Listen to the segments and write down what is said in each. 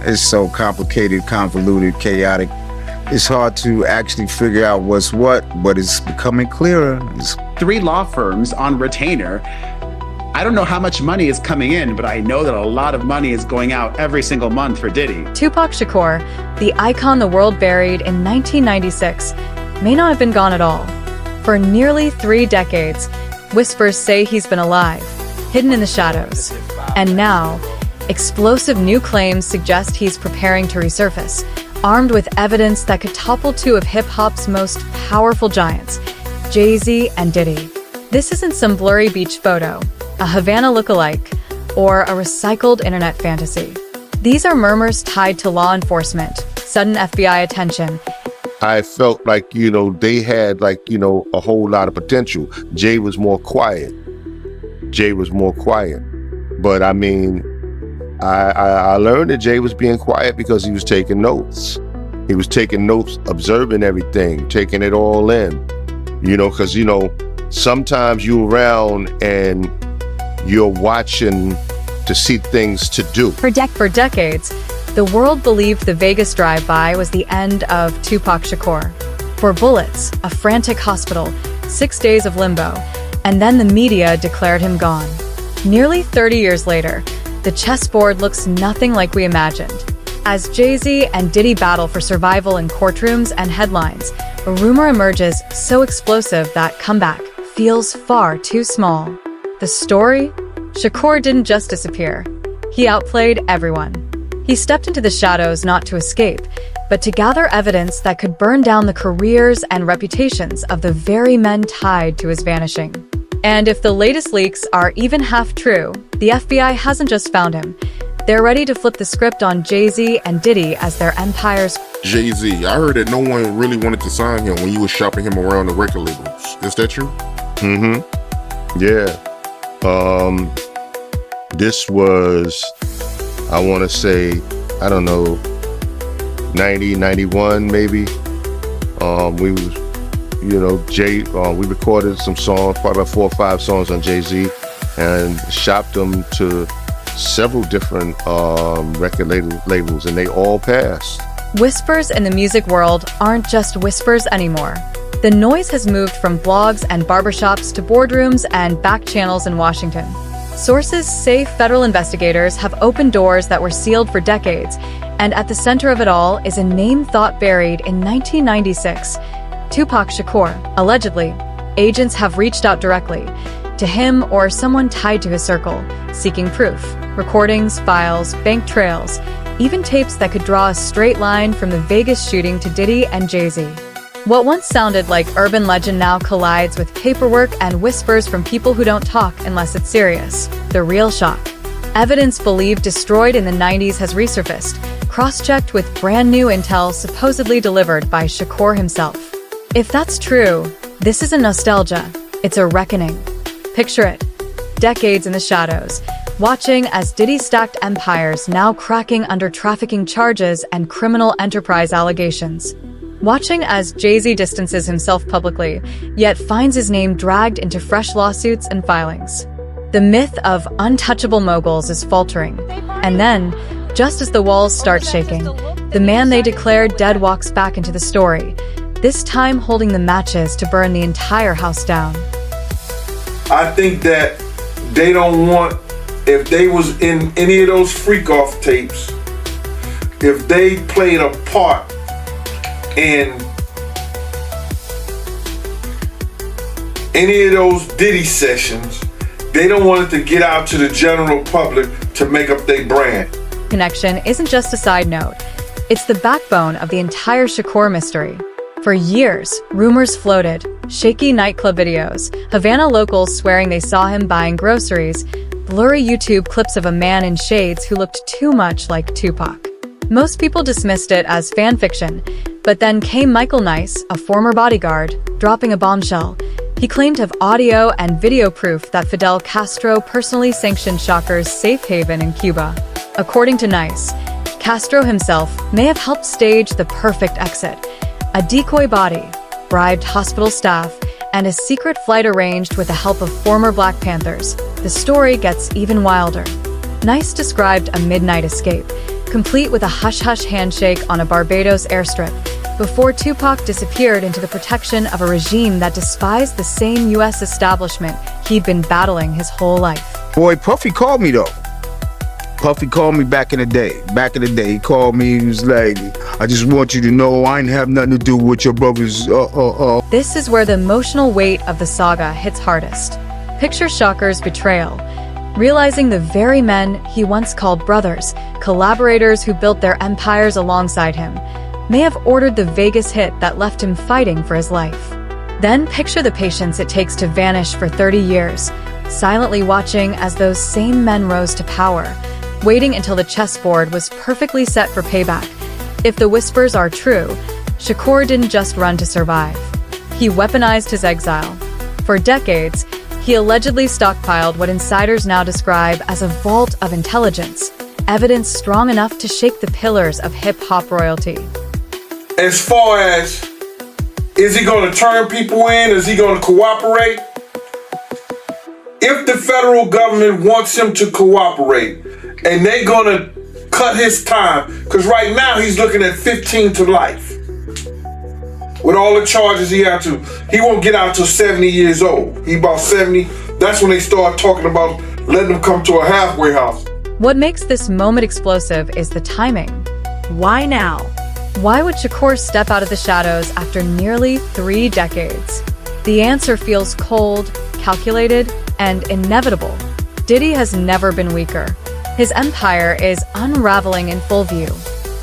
It's so complicated, convoluted, chaotic. It's hard to actually figure out what's what, but it's becoming clearer. It's 3 law firms on retainer. I don't know how much money is coming in, but I know that a lot of money is going out every single month for Diddy. Tupac Shakur, the icon the world buried in 1996, may not have been gone at all. For nearly 3 decades, whispers say he's been alive, hidden in the shadows. And now, explosive new claims suggest he's preparing to resurface, armed with evidence that could topple 2 of hip-hop's most powerful giants, JayZ and Diddy. This isn't some blurry beach photo, a Havana look-alike, or a recycled internet fantasy. These are murmurs tied to law enforcement, sudden FBI attention. I felt like, they had a whole lot of potential. Jay was more quiet. But I mean, I learned that Jay was being quiet because he was taking notes. He was taking notes, observing everything, taking it all in. Because, sometimes you're around and you're watching to see things to do. For decades, the world believed the Vegas drive-by was the end of Tupac Shakur. 4 bullets, a frantic hospital, 6 days of limbo, and then the media declared him gone. Nearly 30 years later, the chessboard looks nothing like we imagined. As JayZ and Diddy battle for survival in courtrooms and headlines, a rumor emerges so explosive that comeback feels far too small. The story? Shakur didn't just disappear. He outplayed everyone. He stepped into the shadows not to escape, but to gather evidence that could burn down the careers and reputations of the very men tied to his vanishing. And if the latest leaks are even half true, the FBI hasn't just found him. They're ready to flip the script on JayZ and Diddy as their empires. JayZ, I heard that no one really wanted to sign him when you were shopping him around the record labels. Is that true? Yeah. This was, I want to say, I don't know, 90, 91 maybe. We was, we recorded some songs, probably about 4 or 5 songs on JayZ, and shopped them to several different record labels, and they all passed. Whispers in the music world aren't just whispers anymore. The noise has moved from blogs and barbershops to boardrooms and back channels in Washington. Sources say federal investigators have opened doors that were sealed for decades, and at the center of it all is a name thought buried in 1996. Tupac Shakur. Allegedly, agents have reached out directly to him or someone tied to his circle, seeking proof. Recordings, files, bank trails, even tapes that could draw a straight line from the Vegas shooting to Diddy and JayZ. What once sounded like urban legend now collides with paperwork and whispers from people who don't talk unless it's serious. The real shock. Evidence believed destroyed in the 90s has resurfaced, cross-checked with brand new intel supposedly delivered by Shakur himself. If that's true, this isn't nostalgia, it's a reckoning. Picture it. Decades in the shadows, watching as Diddy stacked empires now cracking under trafficking charges and criminal enterprise allegations. Watching as JayZ distances himself publicly, yet finds his name dragged into fresh lawsuits and filings. The myth of untouchable moguls is faltering. And then, just as the walls start shaking, the man they declared dead walks back into the story, this time holding the matches to burn the entire house down. I think that they don't want, if they was in any of those freak-off tapes, if they played a part in any of those Diddy sessions, they don't want it to get out to the general public to make up their brand. Connection isn't just a side note. It's the backbone of the entire Shakur mystery. For years, rumors floated, shaky nightclub videos, Havana locals swearing they saw him buying groceries, blurry YouTube clips of a man in shades who looked too much like Tupac. Most people dismissed it as fan fiction, but then came Michael Nice, a former bodyguard, dropping a bombshell. He claimed to have audio and video proof that Fidel Castro personally sanctioned Shakur's safe haven in Cuba. According to Nice, Castro himself may have helped stage the perfect exit, a decoy body, bribed hospital staff, and a secret flight arranged with the help of former Black Panthers. The story gets even wilder. Nice described a midnight escape, complete with a hush-hush handshake on a Barbados airstrip, before Tupac disappeared into the protection of a regime that despised the same U.S. establishment he'd been battling his whole life. Boy, Puffy called me though. Puffy called me back in the day. He called me, he was like, I just want you to know I ain't have nothing to do with your brother's, This is where the emotional weight of the saga hits hardest. Picture Shocker's betrayal, realizing the very men he once called brothers, collaborators who built their empires alongside him, may have ordered the Vegas hit that left him fighting for his life. Then picture the patience it takes to vanish for 30 years, silently watching as those same men rose to power, waiting until the chessboard was perfectly set for payback. If the whispers are true, Shakur didn't just run to survive. He weaponized his exile. For decades, he allegedly stockpiled what insiders now describe as a vault of intelligence, evidence strong enough to shake the pillars of hip-hop royalty. As far as, is he going to turn people in? Is he going to cooperate? If the federal government wants him to cooperate and they're going to cut his time, because right now he's looking at 15 to life. With all the charges he won't get out till 70 years old. He about 70. That's when they start talking about letting him come to a halfway house. What makes this moment explosive is the timing. Why now? Why would Shakur step out of the shadows after nearly 3 decades? The answer feels cold, calculated, and inevitable. Diddy has never been weaker. His empire is unraveling in full view.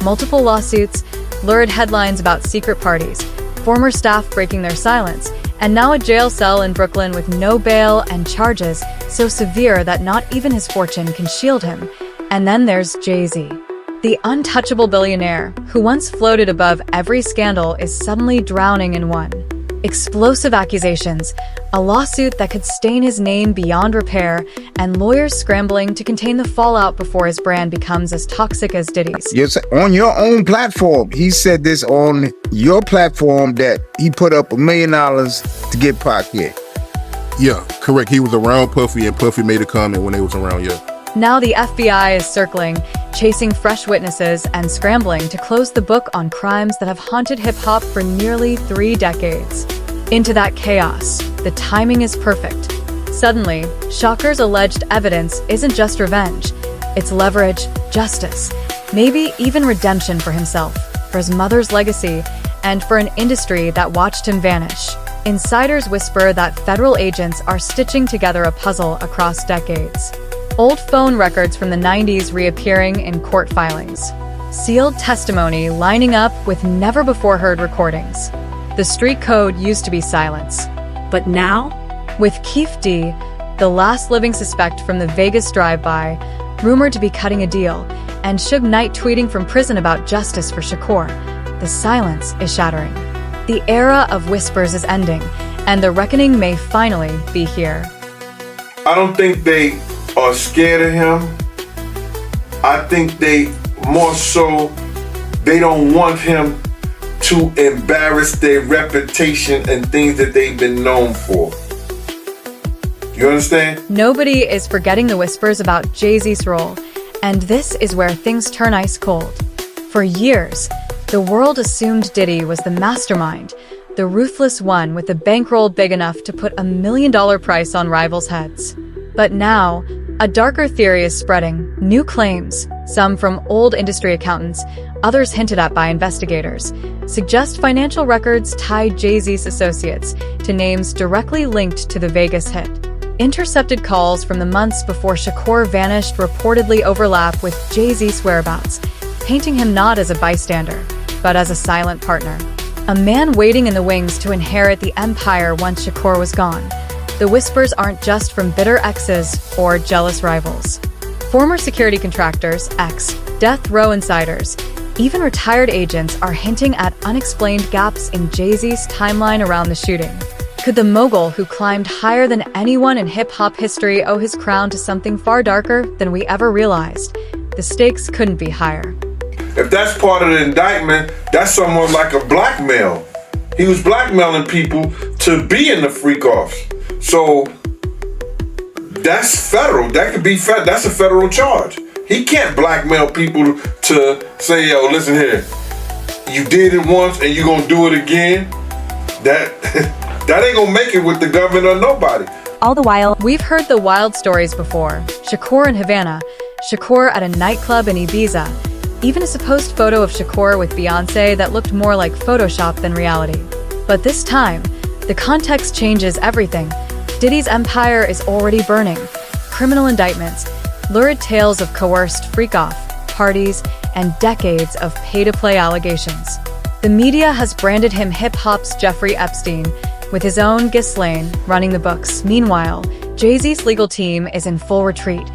Multiple lawsuits, lurid headlines about secret parties, former staff breaking their silence, and now a jail cell in Brooklyn with no bail and charges so severe that not even his fortune can shield him. And then there's JayZ. The untouchable billionaire, who once floated above every scandal, is suddenly drowning in one. Explosive accusations, a lawsuit that could stain his name beyond repair, and lawyers scrambling to contain the fallout before his brand becomes as toxic as Diddy's. yes, on your own platform. He said this on your platform that he put up $1 million to get Pac here. Yeah, correct. He was around Puffy, and Puffy made a comment when they was around, yeah. Now the FBI is circling, chasing fresh witnesses and scrambling to close the book on crimes that have haunted hip-hop for nearly 3 decades. Into that chaos, the timing is perfect. Suddenly, Shocker's alleged evidence isn't just revenge. It's leverage, justice, maybe even redemption for himself, for his mother's legacy, and for an industry that watched him vanish. Insiders whisper that federal agents are stitching together a puzzle across decades. Old phone records from the 90s reappearing in court filings. Sealed testimony lining up with never-before-heard recordings. The street code used to be silence. But now, with Keefe D, the last living suspect from the Vegas drive-by, rumored to be cutting a deal, and Suge Knight tweeting from prison about justice for Shakur, the silence is shattering. The era of whispers is ending, and the reckoning may finally be here. I don't think they are scared of him. I think they more so, they don't want him to embarrass their reputation and things that they've been known for. You understand? Nobody is forgetting the whispers about JayZ's role, and this is where things turn ice cold. For years, the world assumed Diddy was the mastermind, the ruthless one with a bankroll big enough to put $1 million price on rivals' heads. But now, a darker theory is spreading. New claims, some from old industry accountants, others hinted at by investigators, suggest financial records tied JayZ's associates to names directly linked to the Vegas hit. Intercepted calls from the months before Shakur vanished reportedly overlap with JayZ's whereabouts, painting him not as a bystander, but as a silent partner. A man waiting in the wings to inherit the empire once Shakur was gone. The whispers aren't just from bitter exes or jealous rivals. Former security contractors, death row insiders, even retired agents are hinting at unexplained gaps in JayZ's timeline around the shooting. Could the mogul who climbed higher than anyone in hip-hop history owe his crown to something far darker than we ever realized? The stakes couldn't be higher. If that's part of the indictment, that's somewhat like a blackmail. He was blackmailing people to be in the freak-offs. So that's federal. That could be that's a federal charge. He can't blackmail people to say, yo, listen here, you did it once and you gonna do it again. That that ain't gonna make it with the government or nobody. All the while, we've heard the wild stories before. Shakur in Havana, Shakur at a nightclub in Ibiza, even a supposed photo of Shakur with Beyonce that looked more like Photoshop than reality. But this time, the context changes everything. Diddy's empire is already burning. Criminal indictments, lurid tales of coerced freak-off, parties, and decades of pay-to-play allegations. The media has branded him hip-hop's Jeffrey Epstein, with his own Ghislaine running the books. Meanwhile, JayZ's legal team is in full retreat,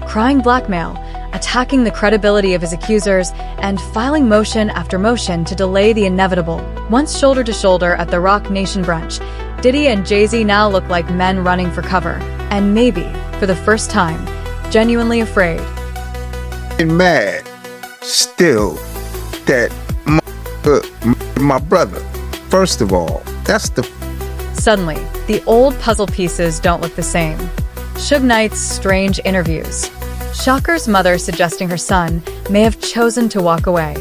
crying blackmail, attacking the credibility of his accusers, and filing motion after motion to delay the inevitable. Once shoulder to shoulder at the Rock Nation brunch, Diddy and JayZ now look like men running for cover, and maybe, for the first time, genuinely afraid. And mad still that my brother. First of all, that's the Suddenly, the old puzzle pieces don't look the same. Suge Knight's strange interviews. Shocker's mother suggesting her son may have chosen to walk away.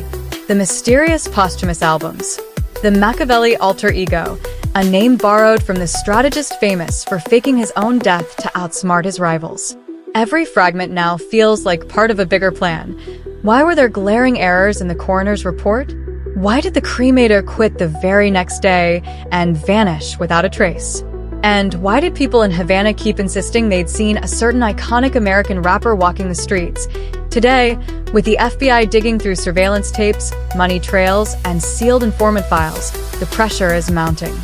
The mysterious posthumous albums. The Machiavelli alter ego, a name borrowed from the strategist famous for faking his own death to outsmart his rivals. Every fragment now feels like part of a bigger plan. Why were there glaring errors in the coroner's report? Why did the cremator quit the very next day and vanish without a trace? And why did people in Havana keep insisting they'd seen a certain iconic American rapper walking the streets? Today, with the FBI digging through surveillance tapes, money trails, and sealed informant files, the pressure is mounting.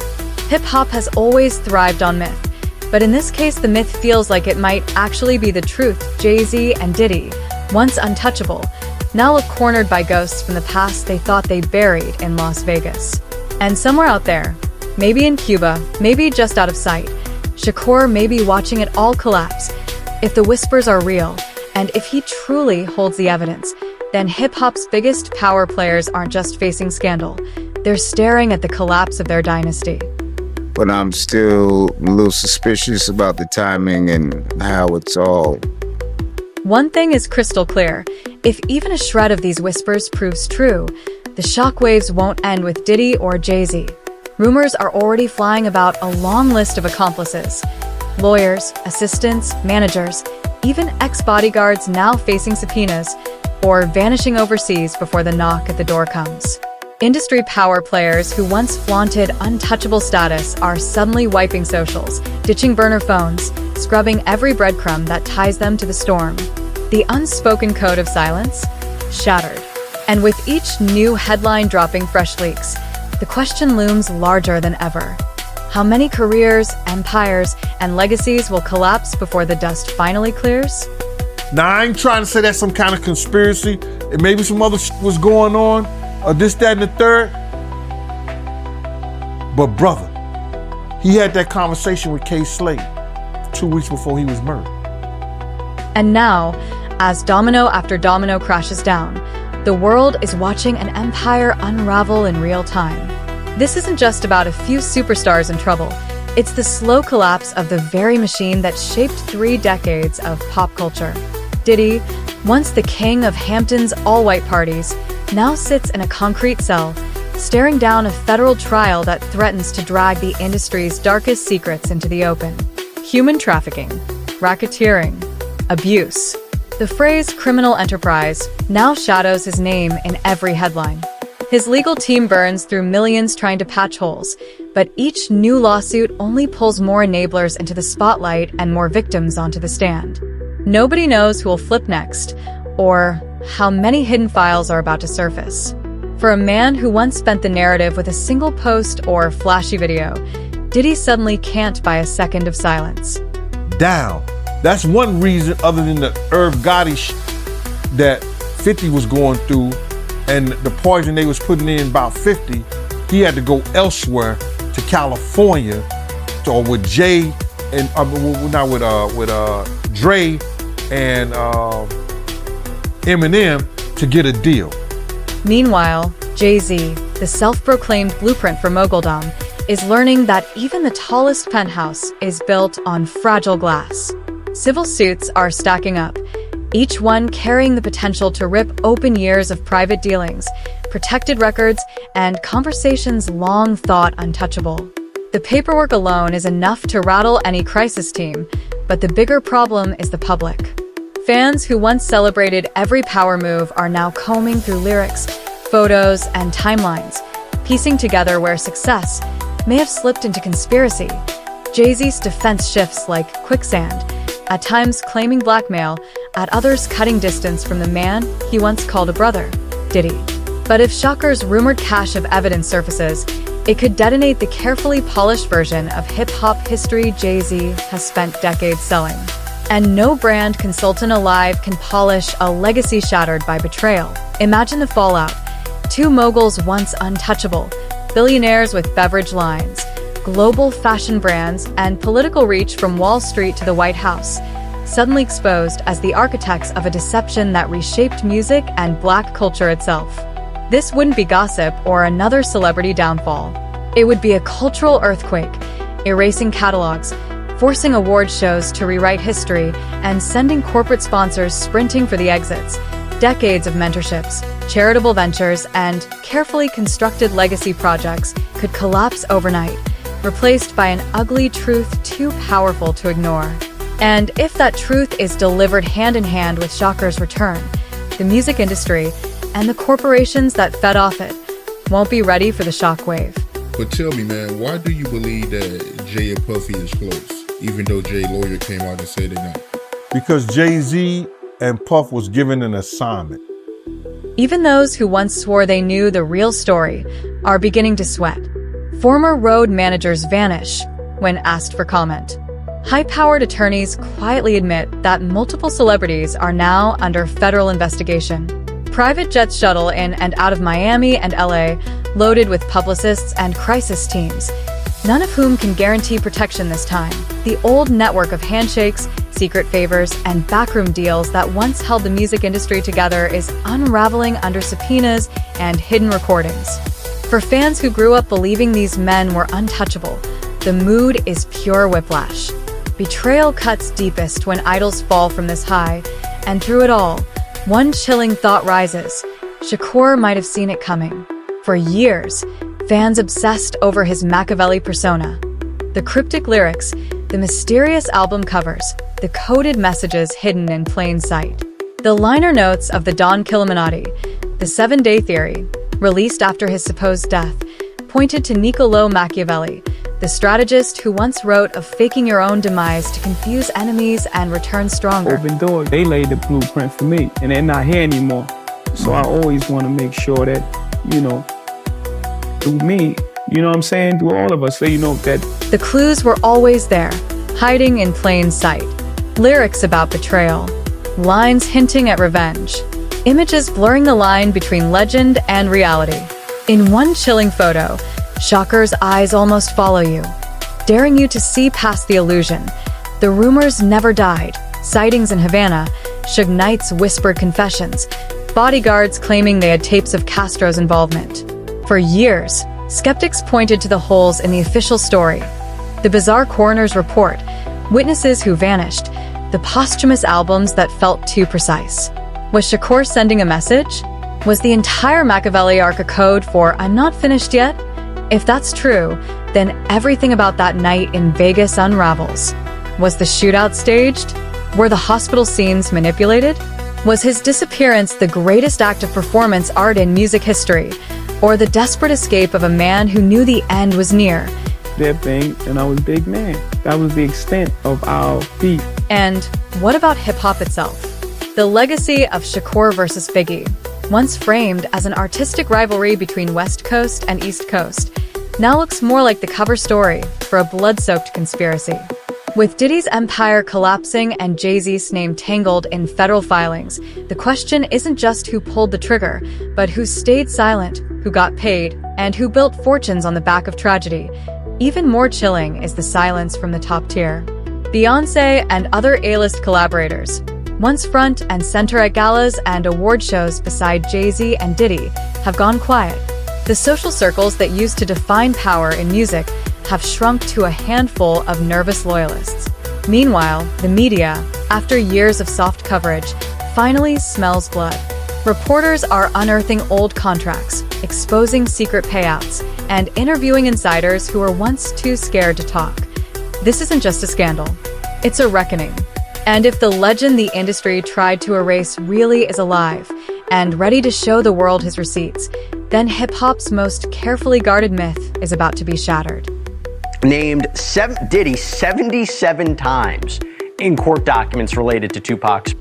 Hip-hop has always thrived on myth, but in this case the myth feels like it might actually be the truth. JayZ and Diddy, once untouchable, now look cornered by ghosts from the past they thought they buried in Las Vegas. And somewhere out there, maybe in Cuba, maybe just out of sight, Shakur may be watching it all collapse. If the whispers are real, and if he truly holds the evidence, then hip-hop's biggest power players aren't just facing scandal. They're staring at the collapse of their dynasty. but I'm still a little suspicious about the timing and how it's all. One thing is crystal clear. If even a shred of these whispers proves true, the shockwaves won't end with Diddy or JayZ. Rumors are already flying about a long list of accomplices. Lawyers, assistants, managers, even ex-bodyguards now facing subpoenas or vanishing overseas before the knock at the door comes. Industry power players who once flaunted untouchable status are suddenly wiping socials, ditching burner phones, scrubbing every breadcrumb that ties them to the storm. The unspoken code of silence? Shattered. And with each new headline dropping fresh leaks, the question looms larger than ever. How many careers, empires, and legacies will collapse before the dust finally clears? Now, I ain't trying to say that's some kind of conspiracy, and maybe some other shit was going on, or this, that, and the third. But brother, he had that conversation with Kay Slade 2 weeks before he was murdered. And now, as domino after domino crashes down, the world is watching an empire unravel in real time. This isn't just about a few superstars in trouble. It's the slow collapse of the very machine that shaped 3 decades of pop culture. Diddy, once the king of Hampton's all-white parties, now sits in a concrete cell, staring down a federal trial that threatens to drag the industry's darkest secrets into the open. Human trafficking, racketeering, abuse. The phrase criminal enterprise now shadows his name in every headline. His legal team burns through millions trying to patch holes, but each new lawsuit only pulls more enablers into the spotlight and more victims onto the stand. Nobody knows who will flip next, or how many hidden files are about to surface. For a man who once spent the narrative with a single post or flashy video, Diddy suddenly can't buy a second of silence. Down. That's one reason, other than the Irv Gotti that 50 was going through and the poison they was putting in about 50, he had to go elsewhere to California or with Jay and not with Dre and Eminem to get a deal. Meanwhile, JayZ, the self-proclaimed blueprint for moguldom, is learning that even the tallest penthouse is built on fragile glass. Civil suits are stacking up. each one carrying the potential to rip open years of private dealings, protected records, and conversations long thought untouchable. The paperwork alone is enough to rattle any crisis team, but the bigger problem is the public. Fans who once celebrated every power move are now combing through lyrics, photos, and timelines, piecing together where success may have slipped into conspiracy. JayZ's defense shifts like quicksand, at times claiming blackmail, at others cutting distance from the man he once called a brother, Diddy. But if Shocker's rumored cache of evidence surfaces, it could detonate the carefully polished version of hip-hop history JayZ has spent decades selling. And no brand consultant alive can polish a legacy shattered by betrayal. Imagine the fallout. Two moguls once untouchable, billionaires with beverage lines, global fashion brands, and political reach from Wall Street to the White House, suddenly exposed as the architects of a deception that reshaped music and black culture itself. This wouldn't be gossip or another celebrity downfall. It would be a cultural earthquake, erasing catalogs, forcing award shows to rewrite history, and sending corporate sponsors sprinting for the exits. Decades of mentorships, charitable ventures, and carefully constructed legacy projects could collapse overnight, replaced by an ugly truth too powerful to ignore. And if that truth is delivered hand in hand with Shocker's return, the music industry and the corporations that fed off it won't be ready for the shockwave. But tell me, man, why do you believe that Jay and Puffy is close, even though Jay's lawyer came out and said they're not? Because JayZ and Puff was given an assignment. Even those who once swore they knew the real story are beginning to sweat. Former road managers vanish when asked for comment. High-powered attorneys quietly admit that multiple celebrities are now under federal investigation. Private jets shuttle in and out of Miami and LA, loaded with publicists and crisis teams, none of whom can guarantee protection this time. The old network of handshakes, secret favors, and backroom deals that once held the music industry together is unraveling under subpoenas and hidden recordings. For fans who grew up believing these men were untouchable, the mood is pure whiplash. Betrayal cuts deepest when idols fall from this high, and through it all, one chilling thought rises. Shakur might have seen it coming. For years, fans obsessed over his Machiavelli persona. The cryptic lyrics, the mysterious album covers, the coded messages hidden in plain sight. The liner notes of the Don Killuminati, the 7-Day Theory, released after his supposed death, pointed to Niccolò Machiavelli, the strategist who once wrote of faking your own demise to confuse enemies and return stronger. Open doors, they laid the blueprint for me, and they're not here anymore. So I always want to make sure that, through me, you know what I'm saying, through all of us, so that the clues were always there, hiding in plain sight. Lyrics about betrayal, lines hinting at revenge, images blurring the line between legend and reality. In one chilling photo, Shocker's eyes almost follow you, daring you to see past the illusion. The rumors never died. Sightings in Havana, Suge Knight's whispered confessions, bodyguards claiming they had tapes of Castro's involvement. For years, skeptics pointed to the holes in the official story. The bizarre coroner's report, witnesses who vanished, the posthumous albums that felt too precise. Was Shakur sending a message? Was the entire Machiavelli arc a code for "I'm not finished yet"? If that's true, then everything about that night in Vegas unravels. Was the shootout staged? Were the hospital scenes manipulated? Was his disappearance the greatest act of performance art in music history, or the desperate escape of a man who knew the end was near? they're big and I was big man. That was the extent of our beef. And what about hip-hop itself? The legacy of Shakur versus Biggie, once framed as an artistic rivalry between West Coast and East Coast, now looks more like the cover story for a blood-soaked conspiracy. With Diddy's empire collapsing and JayZ's name tangled in federal filings, the question isn't just who pulled the trigger, but who stayed silent, who got paid, and who built fortunes on the back of tragedy. Even more chilling is the silence from the top tier. Beyoncé and other A-list collaborators, once front and center at galas and award shows beside JayZ and Diddy, have gone quiet. The social circles that used to define power in music have shrunk to a handful of nervous loyalists. Meanwhile, the media, after years of soft coverage, finally smells blood. Reporters are unearthing old contracts, exposing secret payouts, and interviewing insiders who were once too scared to talk. This isn't just a scandal, it's a reckoning. And if the legend the industry tried to erase really is alive and ready to show the world his receipts, then hip-hop's most carefully guarded myth is about to be shattered. Named Diddy 77 times in court documents related to Tupac's